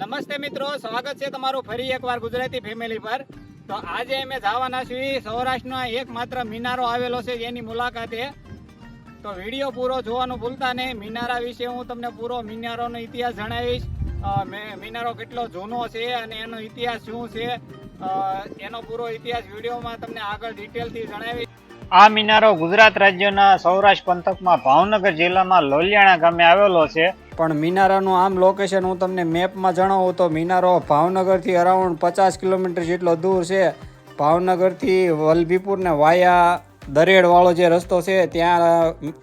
નમસ્તે મિત્રો, સ્વાગત છે તમારું ફરી એકવાર ગુજરાતી ફેમિલી પર. તો આજે અમે જવાના છીએ સૌરાષ્ટ્રનો એકમાત્ર મિનારો આવેલો છે એની મુલાકાતે. તો વિડીયો પૂરો જોવાનું ભૂલતા નહીં. મિનારા વિશે હું તમને પૂરો મિનારોનો ઇતિહાસ જણાવીશ. મિનારો કેટલો જૂનો છે અને એનો ઇતિહાસ શું છે, એનો પૂરો ઇતિહાસ વિડીયોમાં તમને આગળ ડિટેલથી જણાવીશ. આ મિનારો ગુજરાત રાજ્યના સૌરાષ્ટ્ર પંથકમાં ભાવનગર જિલ્લામાં લોલિયાણા ગામે આવેલો છે. પણ મિનારાનું આમ લોકેશન હું તમને મેપમાં જણાવું તો મિનારો ભાવનગરથી અરાઉન્ડ 50 કિલોમીટર જેટલો દૂર છે. ભાવનગરથી વલભીપુરને વાયા દરેડવાળો જે રસ્તો છે ત્યાં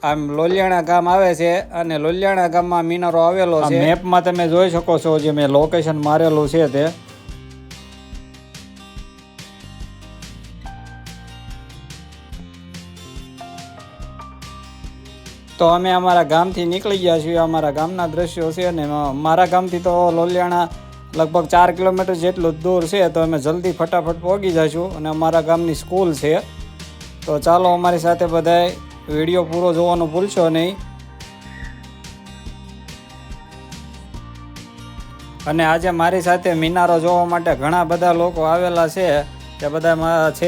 આમ લોલિયાણા ગામ આવે છે અને લોલિયાણા ગામમાં મિનારો આવેલો છે. મેપમાં તમે જોઈ શકો છો જે મેં લોકેશન મારેલું છે તે. તો અમે અમારા ગામથી નીકળી ગયા છીએ. અમારા ગામના દ્રશ્યો છે અને મારા ગામથી તો લોલિયાણા લગભગ 4 કિલોમીટર જેટલું દૂર છે. તો અમે જલ્દી ફટાફટ પહોંચી જઈશું અને અમારા ગામની સ્કૂલ છે. તો ચાલો અમારી સાથે બધાય વિડીયો પૂરો જોવાનું ભૂલશો નહીં. અને આજે મારી સાથે મિનારો જોવા માટે ઘણા બધા લોકો આવેલા છે. તે બધા છે,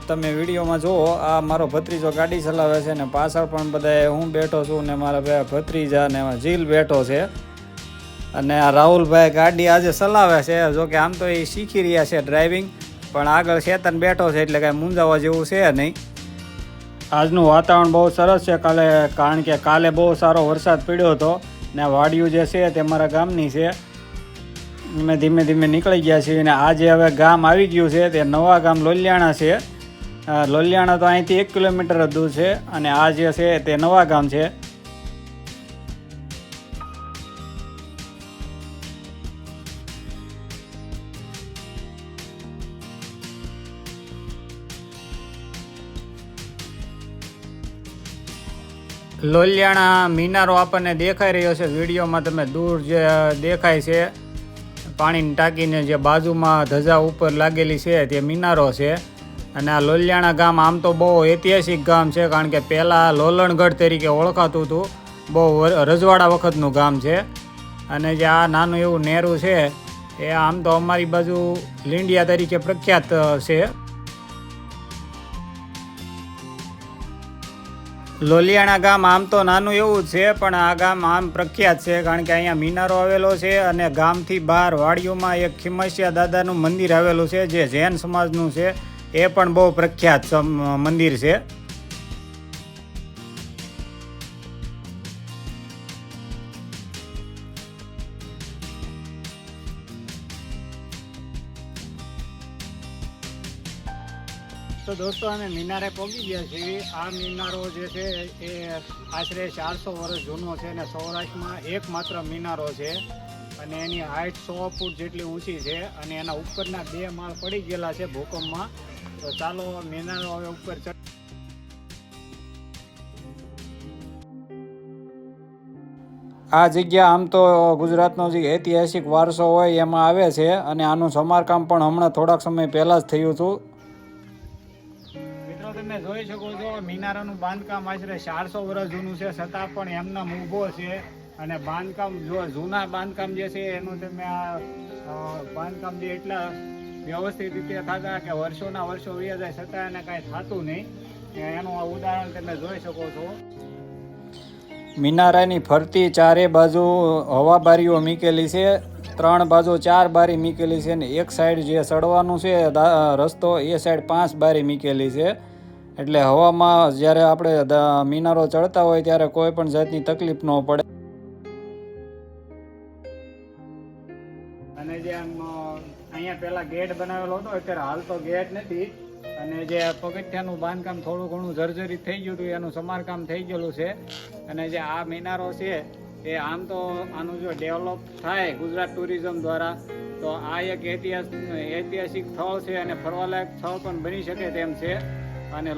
તમે વિડીયોમાં જુઓ. આ મારો ભત્રીજો ગાડી ચલાવે છે ને પાછળ પણ બધા હું બેઠો છું ને મારા બે ભત્રીજા ને જીલ બેઠો છે. અને આ રાહુલભાઈ ગાડી આજે ચલાવે છે. જો કે આમ તો એ શીખી રહ્યા છે ડ્રાઇવિંગ, પણ આગળ ચેતન બેઠો છે એટલે કાંઈ મૂંઝાવા જેવું છે નહીં. આજનું વાતાવરણ બહુ સરસ છે કારણ કે કાલે બહુ સારો વરસાદ પડ્યો હતો ને વાડિયું જે છે તે મારા ગામની છે. અમે ધીમે ધીમે નીકળી ગયા છીએ અને આજે હવે ગામ આવી ગયું છે. તે નવા ગામ લોલિયાણા છે. લોલિયાણા તો અહીંથી 1 કિલોમીટર જ દૂર છે અને આ જે છે તે નવા ગામ છે. લોલિયાણા મિનારો આપણને દેખાઈ રહ્યો છે વિડીયોમાં. તમે દૂર જે દેખાય છે પાણીની ટાંકીને જે બાજુમાં ધજા ઉપર લાગેલી છે તે મિનારો છે. અને આ લોલિયાણા ગામ આમ તો બહુ ઐતિહાસિક ગામ છે કારણ કે પહેલાં લોલણગઢ તરીકે ઓળખાતું હતું. બહુ રજવાડા વખતનું ગામ છે. અને જે આ નાનું એવું નેરું છે એ આમ તો અમારી બાજુ લીંડિયા તરીકે પ્રખ્યાત છે. લોલિયાણા ગામ આમ તો નાનું એવું જ છે પણ આ ગામ આમ પ્રખ્યાત છે કારણ કે અહીંયા મિનારો આવેલો છે અને ગામથી બહાર વાડીઓમાં એક ખીમસિયા દાદાનું મંદિર આવેલું છે જે જૈન સમાજનું છે. એ પણ બહુ પ્રખ્યાત મંદિર છે. તો દોસ્તો અમે મિનારે પહોંચી ગયા છીએ. આ મિનારો જે છે એ આશરે 400 વર્ષ જૂનો છે અને સૌરાષ્ટ્રમાં એકમાત્ર મિનારો છે. અને એની હાઇટ 100 ફૂટ જેટલી ઊંચી છે અને એના ઉપરના 2 માળ પડી ગયેલા છે ભૂકંપમાં. તો ચાલો મિનારો હવે ઉપર આ જગ્યા આમ તો ગુજરાતનો જે ઐતિહાસિક વારસો હોય એમાં આવે છે અને આનું સમારકામ પણ હમણાં થોડાક સમય પહેલાં જ થયું હતું. તમે જોઈ શકો છો મિનારાનું બાંધકામ આશરે 400 વર્ષ જૂનું છે છતાં પણ એમના ઊભો છે. અને બાંધકામ જૂના બાંધકામ જે છે એનું તમે આ બાંધકામ જે એટલા વ્યવસ્થિત રીતે થતા કે વર્ષોના વર્ષો વીયા જાય છતાં એને કાંઈ થતું નહીં. એનું આ ઉદાહરણ તમે જોઈ શકો છો. મિનારાની ફરતી ચારે બાજુ હવાબારીઓ મૂકેલી છે. 3 બાજુ 4 બારી મૂકેલી છે ને એક સાઈડ જે ચડવાનું છે રસ્તો એ સાઈડ 5 બારી મૂકેલી છે. એટલે હવામાં જ્યારે આપણે મિનારો ચડતા હોય ત્યારે કોઈ પણ જાતની તકલીફ ન પડે. અને જે આમ અહીંયા પહેલા ગેટ બનાવેલો હતો, અત્યારે હાલ તો ગેટ નથી. અને જે પગથિયાનું બાંધકામ થોડું ઘણું જર્જરિત થઈ ગયું હતું એનું સમારકામ થઈ ગયેલું છે. અને જે આ મિનારો છે એ આમ તો આનું જો ડેવલપ થાય ગુજરાત ટુરિઝમ દ્વારા તો આ એક ઐતિહાસિક સ્થળ છે અને ફરવાલાયક સ્થળ પણ બની શકે તેમ છે. અને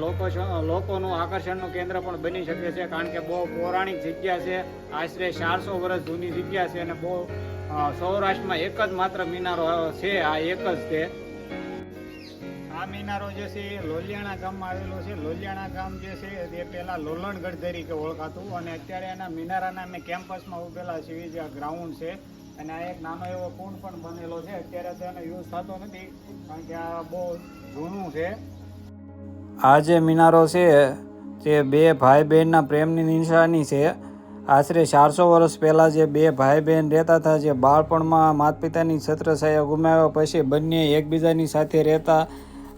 લોકોનું આકર્ષણનું કેન્દ્ર પણ બની શકે છે કારણ કે બહુ પૌરાણિક જગ્યા છે. આશરે 400 વર્ષ જૂની જગ્યા છે અને બહુ સૌરાષ્ટ્રમાં એક જ માત્ર મિનારો છે. આ એક જ છે. આ મિનારો જે છે એ લોલિયાણા ગામમાં આવેલો છે. લોલિયાણા ગામ જે છે તે પહેલાં લોલણગઢ તરીકે ઓળખાતું અને અત્યારે એના મિનારાના અમે કેમ્પસમાં ઉભેલા છીએ. જે ગ્રાઉન્ડ છે અને આ એક નાનો એવો કુંડ પણ બનેલો છે. અત્યારે તો એનો યુઝ થતો નથી કારણ કે આ બહુ જૂનું છે. આ જે મિનારો છે તે બે ભાઈ બહેનના પ્રેમની નિશાની છે. આશરે 400 વર્ષ પહેલાં જે બે ભાઈ બહેન રહેતા હતા, જે બાળપણમાં માતા પિતાની છત્રછાયા ગુમાવ્યા પછી બંને એકબીજાની સાથે રહેતા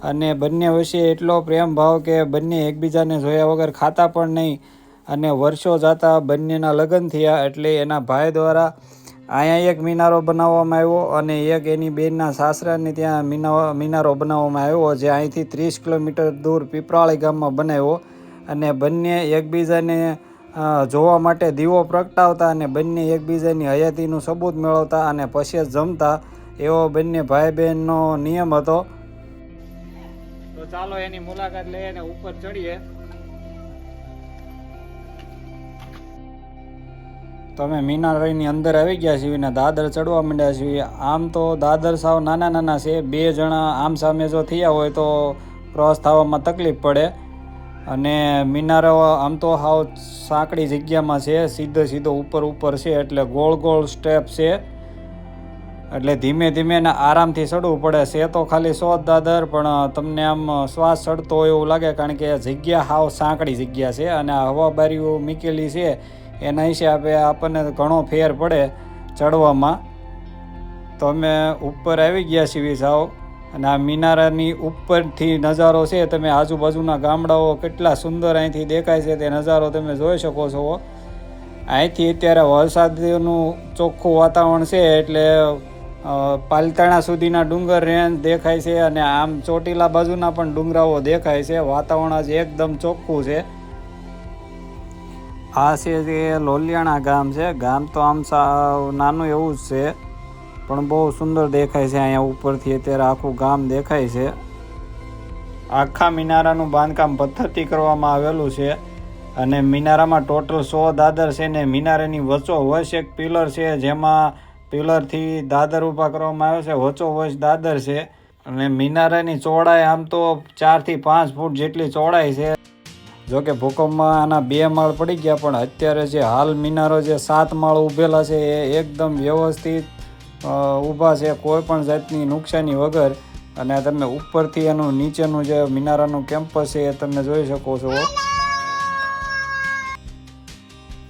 અને બંને વચ્ચે એટલો પ્રેમ ભાવ કે બંને એકબીજાને જોયા વગર ખાતા પણ નહીં. અને વર્ષો જતા બંનેના લગ્ન થયા એટલે એના ભાઈ દ્વારા અહીંયા એક મિનારો બનાવવામાં આવ્યો અને એક એની બેનના સાસરાને ત્યાં મિનારો બનાવવામાં આવ્યો, જે અહીંથી 30 કિલોમીટર દૂર પીપરાળી ગામમાં બનાવ્યો. અને બંને એકબીજાને જોવા માટે દીવો પ્રગટાવતા અને બંને એકબીજાની હયાતીનું સબૂત મેળવતા અને પછી જ જમતા, એવો બંને ભાઈ બહેનનો નિયમ હતો. તો ચાલો એની મુલાકાત લઈને ઉપર ચડીએ. તો અમે મિનારની અંદર આવી ગયા છીએ ને દાદર ચડવા માંડ્યા છીએ. આમ તો દાદર સાવ નાના નાના છે, 2 જણા આમ સામે જો થયા હોય તો ક્રોસ થવામાં તકલીફ પડે. અને મિનારો આમ તો સાવ સાંકડી જગ્યામાં છે, સીધો ઉપર છે એટલે ગોળ ગોળ સ્ટેપ છે, એટલે ધીમે ધીમે ને આરામથી ચડવું પડે. છે તો ખાલી 100 દાદર, પણ તમને આમ શ્વાસ ચડતો હોય એવું લાગે કારણ કે જગ્યા સાવ સાંકડી જગ્યા છે અને આ હવાબારીઓ મૂકેલી છે એના હિસાબે આપણને ઘણો ફેર પડે ચડવામાં. તો અમે ઉપર આવી ગયા છીએ સાવ. અને આ મિનારાની ઉપરથી નજારો છે, તમે આજુબાજુના ગામડાઓ કેટલા સુંદર અહીંથી દેખાય છે તે નજારો તમે જોઈ શકો છો. અહીંથી અત્યારે વરસાદનું ચોખ્ખું વાતાવરણ છે એટલે પાલિતાણા સુધીના ડુંગર રેન્જ દેખાય છે અને આમ ચોટીલા બાજુના પણ ડુંગરાઓ દેખાય છે. વાતાવરણ આજે એકદમ ચોખ્ખું છે. આ છે તે લોલિયાણા ગામ છે. ગામ તો આમ નાનું એવું જ છે પણ બહુ સુંદર દેખાય છે. અહીંયા ઉપરથી અત્યારે આખું ગામ દેખાય છે. આખા મિનારાનું બાંધકામ પથ્થરથી કરવામાં આવેલું છે અને મિનારામાં ટોટલ 100 દાદર છે ને મિનારાની વચ્ચોવચ એક પિલર છે, જેમાં પિલરથી દાદર ઊભા કરવામાં આવે છે. વચ્ચોવચ દાદર છે અને મિનારાની ચોડાઈ આમ તો 4 થી 5 ફૂટ જેટલી ચોડાઈ છે. જોકે ભૂકંપમાં આના 2 માળ પડી ગયા, પણ અત્યારે જે હાલ મિનારો જે 7 માળ ઊભેલા છે એ એકદમ વ્યવસ્થિત ઊભા છે, કોઈ પણ જાતની નુકસાની વગર. અને તમે ઉપરથી એનું નીચેનું જે મિનારાનું કેમ્પસ છે એ તમે જોઈ શકો છો.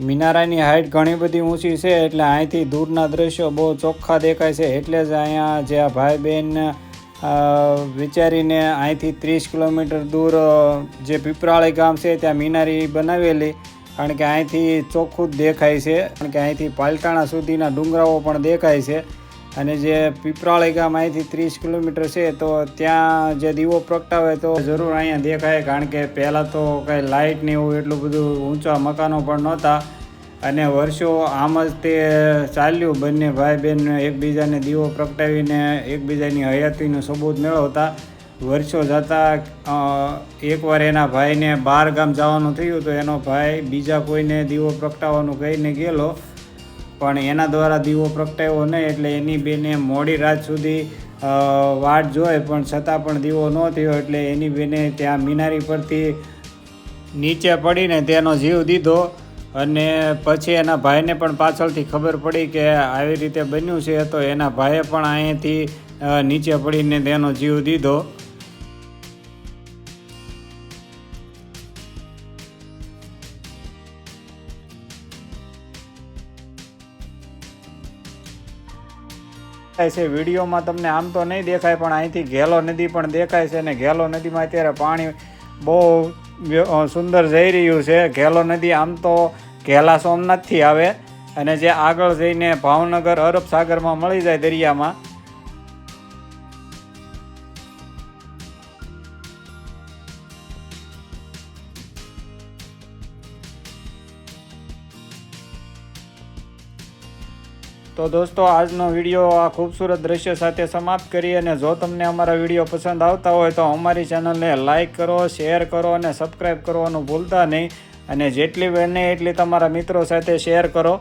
મિનારાની હાઇટ ઘણી બધી ઊંચી છે એટલે અહીંથી દૂરના દ્રશ્યો બહુ ચોખ્ખા દેખાય છે. એટલે જ અહીંયા જે આ ભાઈ બહેન વિચારીને અહીંથી 30 કિલોમીટર દૂર જે પીપરાળી ગામ છે ત્યાં મિનારી બનાવેલી, કારણ કે અહીંથી ચોખ્ખું જ દેખાય છે. કારણ કે અહીંથી પાલિતાણા સુધીના ડુંગરાઓ પણ દેખાય છે. અને જે પીપરાળી ગામ અહીંથી 30 કિલોમીટર છે તો ત્યાં જે દીવો પ્રગટાવે તો જરૂર અહીંયા દેખાય, કારણ કે પહેલાં તો કાંઈ લાઇટ ને એવું એટલું બધું ઊંચા મકાનો પણ નહોતા અને વર્ષો આમ જ તે ચાલ્યું. બંને ભાઈ બહેન એકબીજાને દીવો પ્રગટાવીને એકબીજાની હયાતીનું સબૂત મેળવતા. વર્ષો જતાં એકવાર એના ભાઈને બહાર ગામ જવાનું થયું તો એનો ભાઈ બીજા કોઈને દીવો પ્રગટાવવાનું કહીને ગયેલો, પણ એના દ્વારા દીવો પ્રગટાવ્યો નહીં એટલે એની બેને મોડી રાત સુધી વાટ જોઈ, પણ છતાં પણ દીવો ન થયો એટલે એની બેને ત્યાં મિનારી પરથી નીચે પડીને તેનો જીવ દીધો. અને પછી એના ભાઈને પણ પાછળથી ખબર પડી કે આવી રીતે બન્યું છે, તો એના ભાઈએ પણ અહીંથી નીચે પડીને તેનો જીવ દીધો. છે વિડીયોમાં તમને આમ તો નહીં દેખાય, પણ અહીંથી ઘેલો નદી પણ દેખાય છે અને ઘેલો નદીમાં અત્યારે પાણી બહુ સુંદર જઈ રહ્યું છે. ઘેલો નદી આમ તો ઘેલા સોમનાથથી આવે અને જે આગળ જઈને ભાવનગર અરબ સાગરમાં મળી જાય દરિયામાં. તો દોસ્તો આજનો વિડીયો આ ખૂબસૂરત દ્રશ્ય સાથે સમાપ્ત કરી. અને જો તમને અમારા વિડીયો પસંદ આવતા હોય તો અમારી ચેનલને લાઇક કરો, શેર કરો અને સબસ્ક્રાઈબ કરવાનું ભૂલતા નહીં. અને જેટલી બને એટલી તમારા મિત્રો સાથે શેર કરો.